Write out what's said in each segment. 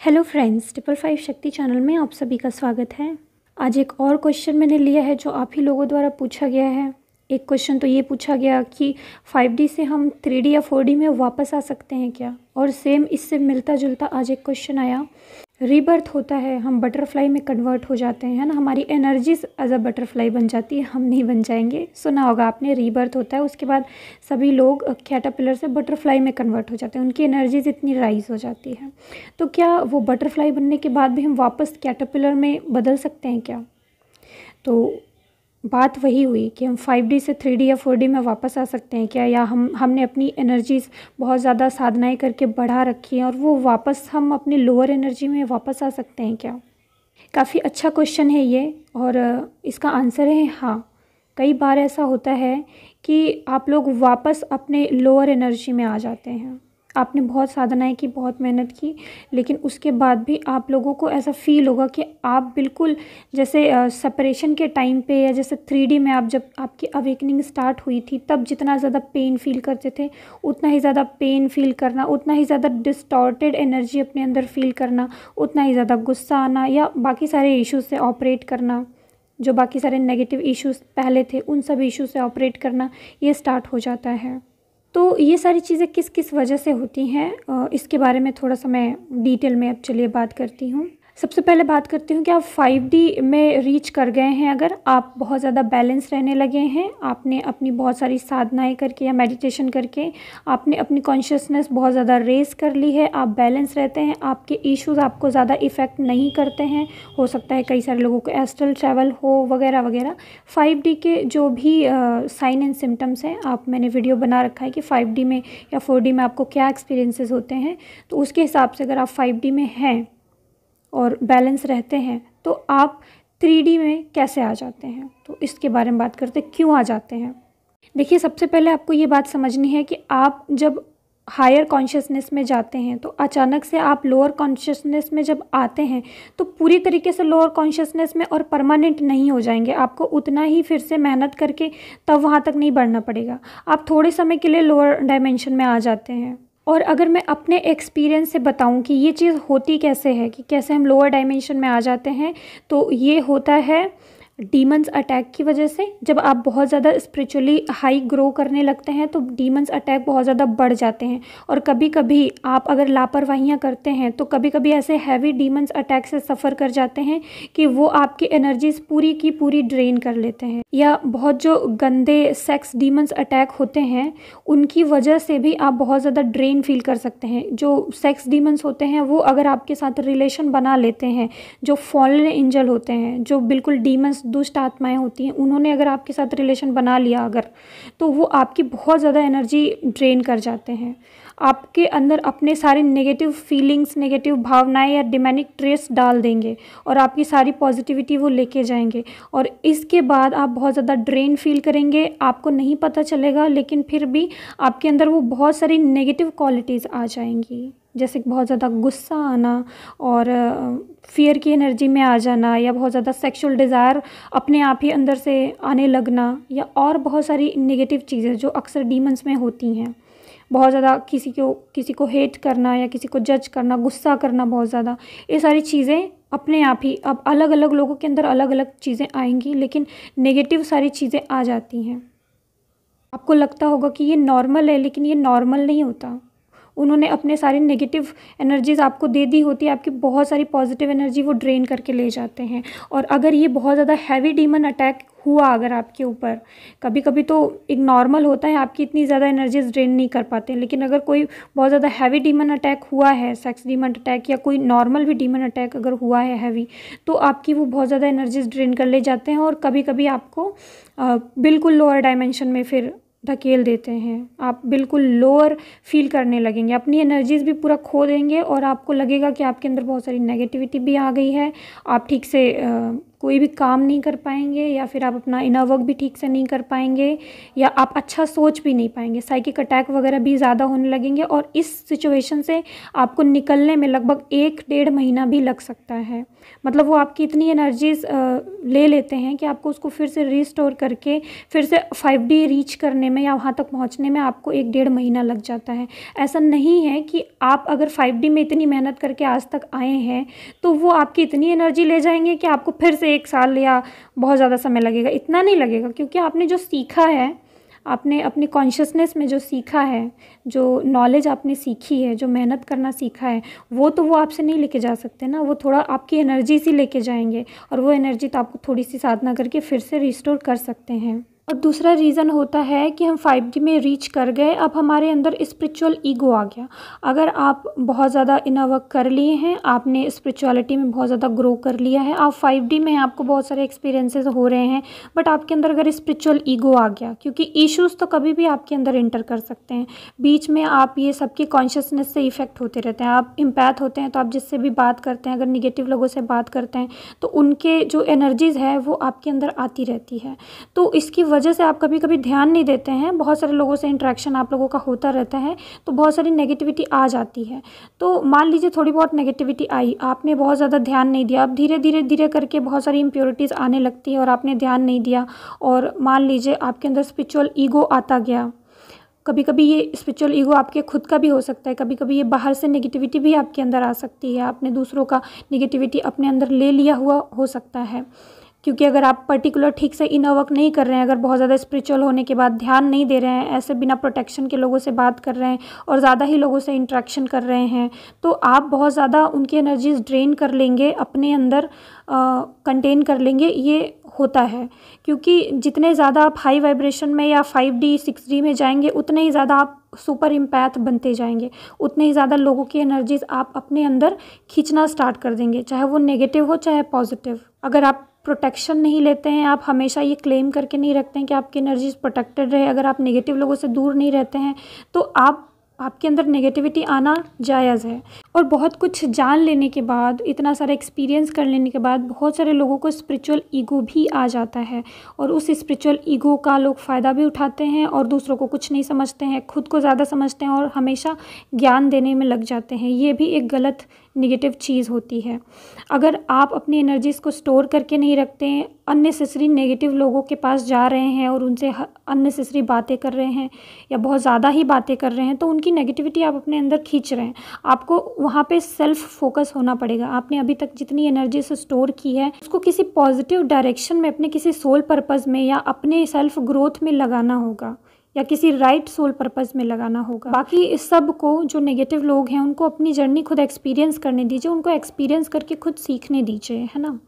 Hello friends, 555 शक्ति channel में आप सभी का स्वागत है। आज एक और क्वेश्चन मैंने लिया है जो आप ही लोगों द्वारा पूछा गया है। एक क्वेश्चन तो ये पूछा गया कि 5D से हम 3D या 4D में वापस आ सकते हैं क्या, और सेम इससे मिलता जुलता आज एक क्वेश्चन आया, रीबर्थ होता है, हम बटरफ्लाई में कन्वर्ट हो जाते हैं, है ना, हमारी एनर्जीज एज अ बटरफ्लाई बन जाती है, हम नहीं बन जाएंगे। सुना होगा आपने, रीबर्थ होता है, उसके बाद सभी लोग कैटरपिलर से बटरफ्लाई में कन्वर्ट हो जाते हैं, उनकी एनर्जीज इतनी राइज हो जाती है। तो क्या वो बटरफ्लाई बनने के बाद भी हम वापस कैटरपिलर में बदल सकते हैं क्या? तो बात वही हुई कि हम 5D से 3D या 4D में वापस आ सकते हैं क्या, या हमने अपनी एनर्जीज़ बहुत ज़्यादा साधनाएं करके बढ़ा रखी हैं और वो वापस हम अपनी लोअर एनर्जी में वापस आ सकते हैं क्या। काफ़ी अच्छा क्वेश्चन है ये, और इसका आंसर है हाँ। कई बार ऐसा होता है कि आप लोग वापस अपने लोअर एनर्जी में आ जाते हैं। आपने बहुत साधनाएं की, बहुत मेहनत की, लेकिन उसके बाद भी आप लोगों को ऐसा फील होगा कि आप बिल्कुल जैसे सेपरेशन के टाइम पे, या जैसे 3D में आप जब आपकी अवेकनिंग स्टार्ट हुई थी तब जितना ज़्यादा पेन फील करते थे, उतना ही ज़्यादा पेन फील करना, उतना ही ज़्यादा डिस्टॉर्टेड एनर्जी अपने अंदर फील करना, उतना ही ज़्यादा गुस्सा आना, या बाकी सारे इश्यूज़ से ऑपरेट करना, जो बाकी सारे नेगेटिव इश्यूज़ पहले थे उन सब इश्यूज़ से ऑपरेट करना, ये स्टार्ट हो जाता है। तो ये सारी चीज़ें किस किस वजह से होती हैं, इसके बारे में थोड़ा सा मैं डिटेल में अब चलिए बात करती हूँ। सबसे पहले बात करती हूँ कि आप 5D में रीच कर गए हैं, अगर आप बहुत ज़्यादा बैलेंस रहने लगे हैं, आपने अपनी बहुत सारी साधनाएं करके या मेडिटेशन करके आपने अपनी कॉन्शियसनेस बहुत ज़्यादा रेस कर ली है, आप बैलेंस रहते हैं, आपके इश्यूज़ आपको ज़्यादा इफ़ेक्ट नहीं करते हैं। हो सकता है कई सारे लोगों को एस्ट्रल ट्रैवल हो वगैरह वगैरह। 5D के जो भी साइन एंड सिम्टम्स हैं, मैंने वीडियो बना रखा है कि 5D में या 4D में आपको क्या एक्सपीरियंसेस होते हैं, तो उसके हिसाब से अगर आप 5D में हैं और बैलेंस रहते हैं तो आप 3D में कैसे आ जाते हैं, तो इसके बारे में बात करते हैं, क्यों आ जाते हैं। देखिए, सबसे पहले आपको ये बात समझनी है कि आप जब हायर कॉन्शियसनेस में जाते हैं तो अचानक से आप लोअर कॉन्शियसनेस में जब आते हैं तो पूरी तरीके से लोअर कॉन्शियसनेस में और परमानेंट नहीं हो जाएंगे। आपको उतना ही फिर से मेहनत करके तब वहाँ तक नहीं बढ़ना पड़ेगा, आप थोड़े समय के लिए लोअर डायमेंशन में आ जाते हैं। और अगर मैं अपने एक्सपीरियंस से बताऊं कि ये चीज़ होती कैसे है, कि कैसे हम लोअर डायमेंशन में आ जाते हैं, तो ये होता है डीमंस अटैक की वजह से। जब आप बहुत ज़्यादा स्पिरिचुअली हाई ग्रो करने लगते हैं तो डीमंस अटैक बहुत ज़्यादा बढ़ जाते हैं, और कभी कभी आप अगर लापरवाहियाँ करते हैं तो कभी कभी ऐसे हैवी डीमंस अटैक से सफ़र कर जाते हैं कि वो आपकी एनर्जीज पूरी की पूरी ड्रेन कर लेते हैं। या बहुत जो गंदे सेक्स डीमंस अटैक होते हैं उनकी वजह से भी आप बहुत ज़्यादा ड्रेन फील कर सकते हैं। जो सेक्स डीमंस होते हैं वो अगर आपके साथ रिलेशन बना लेते हैं, जो फॉलन एंजल होते हैं, जो बिल्कुल डीमंस दुष्ट आत्माएं होती हैं, उन्होंने अगर आपके साथ रिलेशन बना लिया अगर, तो वो आपकी बहुत ज़्यादा एनर्जी ड्रेन कर जाते हैं। आपके अंदर अपने सारे नेगेटिव फीलिंग्स, नेगेटिव भावनाएं या डिमोनिक ट्रेस डाल देंगे और आपकी सारी पॉजिटिविटी वो लेके जाएंगे, और इसके बाद आप बहुत ज़्यादा ड्रेन फील करेंगे। आपको नहीं पता चलेगा, लेकिन फिर भी आपके अंदर वो बहुत सारी नेगेटिव क्वालिटीज़ आ जाएंगी, जैसे बहुत ज़्यादा गुस्सा आना, और फियर की एनर्जी में आ जाना, या बहुत ज़्यादा सेक्सुअल डिज़ायर अपने आप ही अंदर से आने लगना, या और बहुत सारी नेगेटिव चीज़ें जो अक्सर डीमंस में होती हैं। बहुत ज़्यादा किसी को हेट करना, या किसी को जज करना, गुस्सा करना बहुत ज़्यादा, ये सारी चीज़ें अपने आप ही, अब अलग अलग लोगों के अंदर अलग अलग चीज़ें आएंगी, लेकिन नेगेटिव सारी चीज़ें आ जाती हैं। आपको लगता होगा कि ये नॉर्मल है, लेकिन ये नॉर्मल नहीं होता। उन्होंने अपने सारी नेगेटिव एनर्जीज़ आपको दे दी होती है, आपकी बहुत सारी पॉजिटिव एनर्जी वो ड्रेन करके ले जाते हैं। और अगर ये बहुत ज़्यादा हैवी डीमन अटैक हुआ अगर आपके ऊपर, कभी कभी तो एक नॉर्मल होता है, आपकी इतनी ज़्यादा एनर्जीज ड्रेन नहीं कर पाते, लेकिन अगर कोई बहुत ज़्यादा हैवी डीमन अटैक हुआ है, सेक्स डीमन अटैक या कोई नॉर्मल भी डीमन अटैक अगर हुआ है हैवी, तो आपकी वो बहुत ज़्यादा एनर्जीज ड्रेन कर ले जाते हैं, और कभी कभी आपको बिल्कुल लोअर डायमेंशन में फिर धकेल देते हैं। आप बिल्कुल लोअर फील करने लगेंगे, अपनी एनर्जीज़ भी पूरा खो देंगे, और आपको लगेगा कि आपके अंदर बहुत सारी नेगेटिविटी भी आ गई है, आप ठीक से कोई भी काम नहीं कर पाएंगे, या फिर आप अपना इनर वर्क भी ठीक से नहीं कर पाएंगे, या आप अच्छा सोच भी नहीं पाएंगे। साइकिक अटैक वगैरह भी ज़्यादा होने लगेंगे और इस सिचुएशन से आपको निकलने में लगभग 1-1.5 महीना भी लग सकता है। मतलब वो आपकी इतनी एनर्जीज ले लेते हैं कि आपको उसको फिर से रिस्टोर करके फिर से 5D रीच करने में या वहाँ तक पहुँचने में आपको 1-1.5 महीना लग जाता है। ऐसा नहीं है कि आप अगर 5D में इतनी मेहनत करके आज तक आए हैं तो वो आपकी इतनी एनर्जी ले जाएंगे कि आपको फिर से 1 साल या बहुत ज़्यादा समय लगेगा। इतना नहीं लगेगा, क्योंकि आपने जो सीखा है, आपने अपनी कॉन्शियसनेस में जो सीखा है, जो नॉलेज आपने सीखी है, जो मेहनत करना सीखा है, वो तो वो आपसे नहीं लेके जा सकते ना। वो थोड़ा आपकी एनर्जी से लेके जाएंगे और वो एनर्जी तो आपको थोड़ी सी साधना करके फिर से रिस्टोर कर सकते हैं। और दूसरा रीज़न होता है कि हम 5D में रीच कर गए, अब हमारे अंदर स्पिरिचुअल ईगो आ गया। अगर आप बहुत ज़्यादा इनर वर्क कर लिए हैं, आपने स्पिरिचुअलिटी में बहुत ज़्यादा ग्रो कर लिया है, आप 5D में आपको बहुत सारे एक्सपीरियंसेस हो रहे हैं, बट आपके अंदर अगर स्पिरिचुअल ईगो आ गया, क्योंकि इश्यूज़ तो कभी भी आपके अंदर इंटर कर सकते हैं, बीच में आप ये सबकी कॉन्शियसनेस से इफ़ेक्ट होते रहते हैं। आप इम्पैथ होते हैं तो आप जिससे भी बात करते हैं, अगर निगेटिव लोगों से बात करते हैं तो उनके जो एनर्जीज़ है वो आपके अंदर आती रहती है। तो इसकी वजह से आप कभी कभी ध्यान नहीं देते हैं, बहुत सारे लोगों से इंटरेक्शन आप लोगों का होता रहता है तो बहुत सारी नेगेटिविटी आ जाती है। तो मान लीजिए थोड़ी बहुत नेगेटिविटी आई, आपने बहुत ज़्यादा ध्यान नहीं दिया, अब धीरे धीरे धीरे करके बहुत सारी इम्प्योरिटीज़ आने लगती है और आपने ध्यान नहीं दिया, और मान लीजिए आपके अंदर स्पिरिचुअल ईगो आता गया। कभी कभी ये स्पिरिचुअल ईगो आपके खुद का भी हो सकता है, कभी कभी ये बाहर से नेगेटिविटी भी आपके अंदर आ सकती है, आपने दूसरों का नेगेटिविटी अपने अंदर ले लिया हुआ हो सकता है। क्योंकि अगर आप पर्टिकुलर ठीक से इनर वर्क नहीं कर रहे हैं, अगर बहुत ज़्यादा स्पिरिचुअल होने के बाद ध्यान नहीं दे रहे हैं, ऐसे बिना प्रोटेक्शन के लोगों से बात कर रहे हैं और ज़्यादा ही लोगों से इंटरेक्शन कर रहे हैं, तो आप बहुत ज़्यादा उनकी एनर्जीज ड्रेन कर लेंगे, अपने अंदर कंटेन कर लेंगे। ये होता है क्योंकि जितने ज़्यादा आप हाई वाइब्रेशन में या 5D 6D में जाएंगे, उतने ही ज़्यादा आप सुपर इम्पैथ बनते जाएंगे, उतने ही ज़्यादा लोगों की एनर्जीज आप अपने अंदर खींचना स्टार्ट कर देंगे, चाहे वो नेगेटिव हो चाहे पॉजिटिव। अगर आप प्रोटेक्शन नहीं लेते हैं, आप हमेशा ये क्लेम करके नहीं रखते हैं कि आपकी एनर्जीज प्रोटेक्टेड रहे, अगर आप नेगेटिव लोगों से दूर नहीं रहते हैं तो आपके अंदर नेगेटिविटी आना जायज़ है। और बहुत कुछ जान लेने के बाद, इतना सारा एक्सपीरियंस कर लेने के बाद बहुत सारे लोगों को स्पिरिचुअल ईगो भी आ जाता है, और उस स्पिरिचुअल ईगो का लोग फ़ायदा भी उठाते हैं और दूसरों को कुछ नहीं समझते हैं, खुद को ज़्यादा समझते हैं और हमेशा ज्ञान देने में लग जाते हैं। ये भी एक गलत निगेटिव चीज़ होती है। अगर आप अपनी एनर्जीज़ को स्टोर करके नहीं रखते हैं, अननेसेसरी नेगेटिव लोगों के पास जा रहे हैं और उनसे अननेसेसरी बातें कर रहे हैं या बहुत ज़्यादा ही बातें कर रहे हैं, तो उनकी नेगेटिविटी आप अपने अंदर खींच रहे हैं। आपको वहाँ पे सेल्फ फोकस होना पड़ेगा। आपने अभी तक जितनी एनर्जी से स्टोर की है उसको किसी पॉजिटिव डायरेक्शन में, अपने किसी सोल पर्पज़ में या अपने सेल्फ ग्रोथ में लगाना होगा, या किसी राइट सोल पर्पज़ में लगाना होगा। बाकी इस सब को, जो नेगेटिव लोग हैं, उनको अपनी जर्नी खुद एक्सपीरियंस करने दीजिए, उनको एक्सपीरियंस करके खुद सीखने दीजिए, है ना।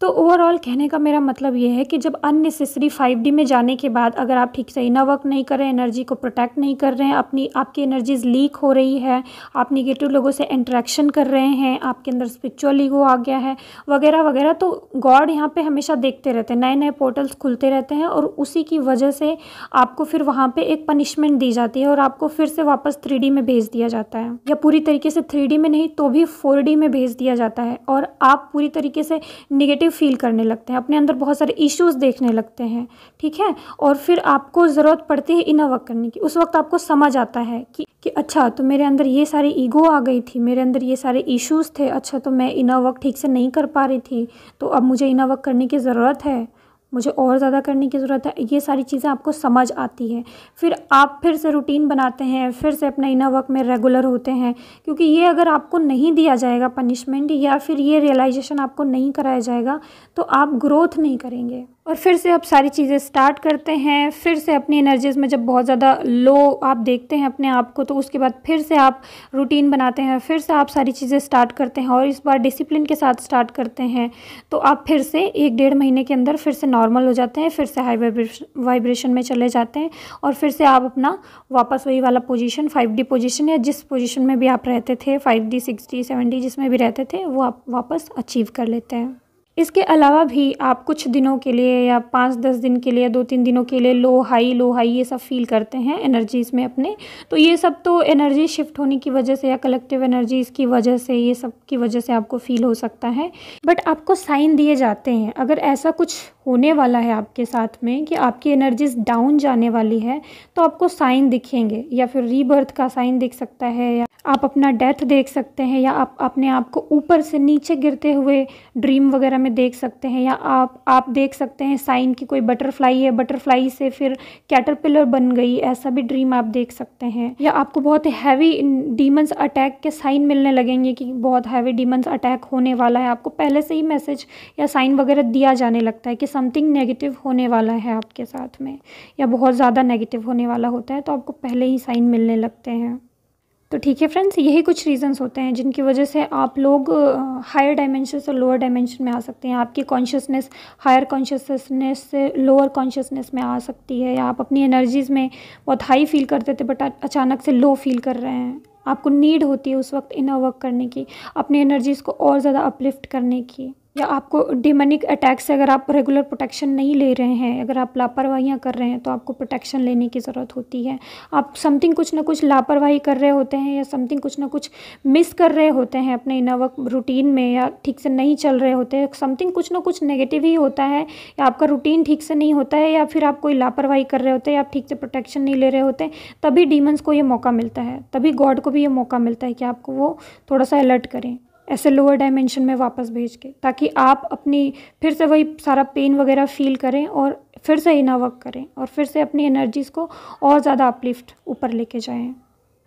तो ओवरऑल कहने का मेरा मतलब ये है कि जब अननेसेसरी 5D में जाने के बाद अगर आप ठीक से इनर वर्क नहीं कर रहे हैं, एनर्जी को प्रोटेक्ट नहीं कर रहे हैं, आपकी एनर्जीज लीक हो रही है, आप निगेटिव लोगों से इंटरेक्शन कर रहे हैं, आपके अंदर स्पिरिचुअल ईगो आ गया है वगैरह वगैरह, तो गॉड यहाँ पे हमेशा देखते रहते हैं, नए नए पोर्टल्स खुलते रहते हैं और उसी की वजह से आपको फिर वहाँ पर एक पनिशमेंट दी जाती है और आपको फिर से वापस 3D में भेज दिया जाता है, या पूरी तरीके से 3D में नहीं तो भी 4D में भेज दिया जाता है, और आप पूरी तरीके से निगेटिव फील करने लगते हैं, अपने अंदर बहुत सारे इश्यूज देखने लगते हैं, ठीक है। और फिर आपको ज़रूरत पड़ती है इनर वर्क करने की। उस वक्त आपको समझ आता है कि अच्छा, तो मेरे अंदर ये सारी ईगो आ गई थी, मेरे अंदर ये सारे इश्यूज थे, अच्छा तो मैं इनर वर्क ठीक से नहीं कर पा रही थी, तो अब मुझे इनर वर्क करने की ज़रूरत है, मुझे और ज़्यादा करने की ज़रूरत है। ये सारी चीज़ें आपको समझ आती है, फिर आप फिर से रूटीन बनाते हैं, फिर से अपना इनर वर्क में रेगुलर होते हैं, क्योंकि ये अगर आपको नहीं दिया जाएगा पनिशमेंट, या फिर ये रियलाइजेशन आपको नहीं कराया जाएगा, तो आप ग्रोथ नहीं करेंगे। और फिर से आप सारी चीज़ें स्टार्ट करते हैं, फिर से अपनी एनर्जीज़ में जब बहुत ज़्यादा लो आप देखते हैं अपने आप को, तो उसके बाद फिर से आप रूटीन बनाते हैं, फिर से आप सारी चीज़ें स्टार्ट करते हैं और इस बार डिसिप्लिन के साथ स्टार्ट करते हैं, तो आप फिर से 1-1.5 महीने के अंदर फिर से नॉर्मल हो जाते हैं, फिर से हाई वाइब्रेशन में चले जाते हैं, और फिर से आप अपना वापस वही वाला पोजीशन, 5D पोजीशन, या जिस पोजीशन में भी आप रहते थे, 5D 6D 7D जिसमें भी रहते थे, वो आप वापस अचीव कर लेते हैं। इसके अलावा भी आप कुछ दिनों के लिए या 5-10 दिन के लिए, 2-3 दिनों के लिए लो हाई ये सब फील करते हैं एनर्जीज़ में अपने। तो ये सब तो एनर्जी शिफ्ट होने की वजह से या कलेक्टिव एनर्जीज़ की वजह से, ये सब की वजह से आपको फील हो सकता है। बट आपको साइन दिए जाते हैं, अगर ऐसा कुछ होने वाला है आपके साथ में कि आपकी एनर्जीज डाउन जाने वाली है, तो आपको साइन दिखेंगे, या फिर रीबर्थ का साइन दिख सकता है, या आप अपना डेथ देख सकते हैं, या आप अपने आप को ऊपर से नीचे गिरते हुए ड्रीम वगैरह में देख सकते हैं, या आप देख सकते हैं साइन की कोई बटरफ्लाई है, बटरफ्लाई से फिर कैटरपिलर बन गई, ऐसा भी ड्रीम आप देख सकते हैं। या आपको बहुत हैवी डीमंस अटैक के साइन मिलने लगेंगे कि बहुत हैवी डीमंस अटैक होने वाला है, आपको पहले से ही मैसेज या साइन वगैरह दिया जाने लगता है कि समथिंग नेगेटिव होने वाला है आपके साथ में, या बहुत ज़्यादा नेगेटिव होने वाला होता है, तो आपको पहले ही साइन मिलने लगते हैं। तो ठीक है फ्रेंड्स, यही कुछ रीज़न्स होते हैं जिनकी वजह से आप लोग हायर डायमेंशन से लोअर डायमेंशन में आ सकते हैं। आपकी कॉन्शियसनेस हायर कॉन्शियसनेस से लोअर कॉन्शियसनेस में आ सकती है, या आप अपनी एनर्जीज़ में बहुत हाई फील करते थे बट अचानक से लो फील कर रहे हैं। आपको नीड होती है उस वक्त इनर वर्क करने की, अपनी एनर्जीज़ को और ज़्यादा अपलिफ्ट करने की। या आपको डिमोनिक अटैक से अगर आप रेगुलर प्रोटेक्शन नहीं ले रहे हैं, अगर आप लापरवाहियाँ कर रहे हैं, तो आपको प्रोटेक्शन लेने की ज़रूरत होती है। आप समथिंग कुछ ना कुछ लापरवाही कर रहे होते हैं, या समथिंग कुछ ना कुछ मिस कर रहे होते हैं अपने इनर वर्क रूटीन में, या ठीक से नहीं चल रहे होते हैं, समथिंग कुछ ना कुछ नेगेटिव ही होता है, या आपका रूटीन ठीक से नहीं होता है, या फिर आप कोई लापरवाही कर रहे होते हैं, या आप ठीक से प्रोटेक्शन नहीं ले रहे होते, तभी डीमंस को ये मौका मिलता है, तभी गॉड को भी ये मौका मिलता है कि आपको वो थोड़ा सा अलर्ट करें, ऐसे लोअर डायमेंशन में वापस भेज के, ताकि आप अपनी फिर से वही सारा पेन वगैरह फील करें और फिर से इनर वर्क करें और फिर से अपनी एनर्जीज़ को और ज़्यादा अपलिफ्ट ऊपर लेके जाएं।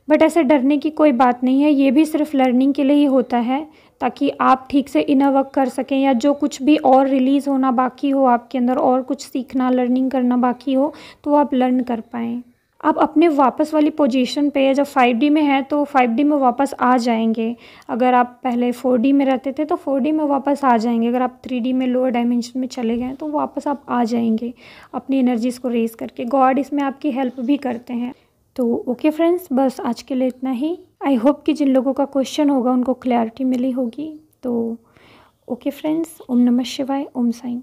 बट ऐसे डरने की कोई बात नहीं है, ये भी सिर्फ लर्निंग के लिए ही होता है, ताकि आप ठीक से इनर वर्क कर सकें, या जो कुछ भी और रिलीज़ होना बाकी हो आपके अंदर, और कुछ सीखना लर्निंग करना बाकी हो, तो आप लर्न कर पाएँ। आप अपने वापस वाली पोजीशन पे, जब 5D में है तो 5D में वापस आ जाएंगे। अगर आप पहले 4D में रहते थे तो 4D में वापस आ जाएंगे। अगर आप 3D में लोअर डायमेंशन में चले गए तो वापस आप आ जाएंगे अपनी एनर्जीज़ को रेज़ करके। गॉड इसमें आपकी हेल्प भी करते हैं। तो ओके फ्रेंड्स, बस आज के लिए इतना ही। आई होप कि जिन लोगों का क्वेश्चन होगा उनको क्लैरिटी मिली होगी। तो ओके फ्रेंड्स, ओम नमः शिवाय, ओम साईं।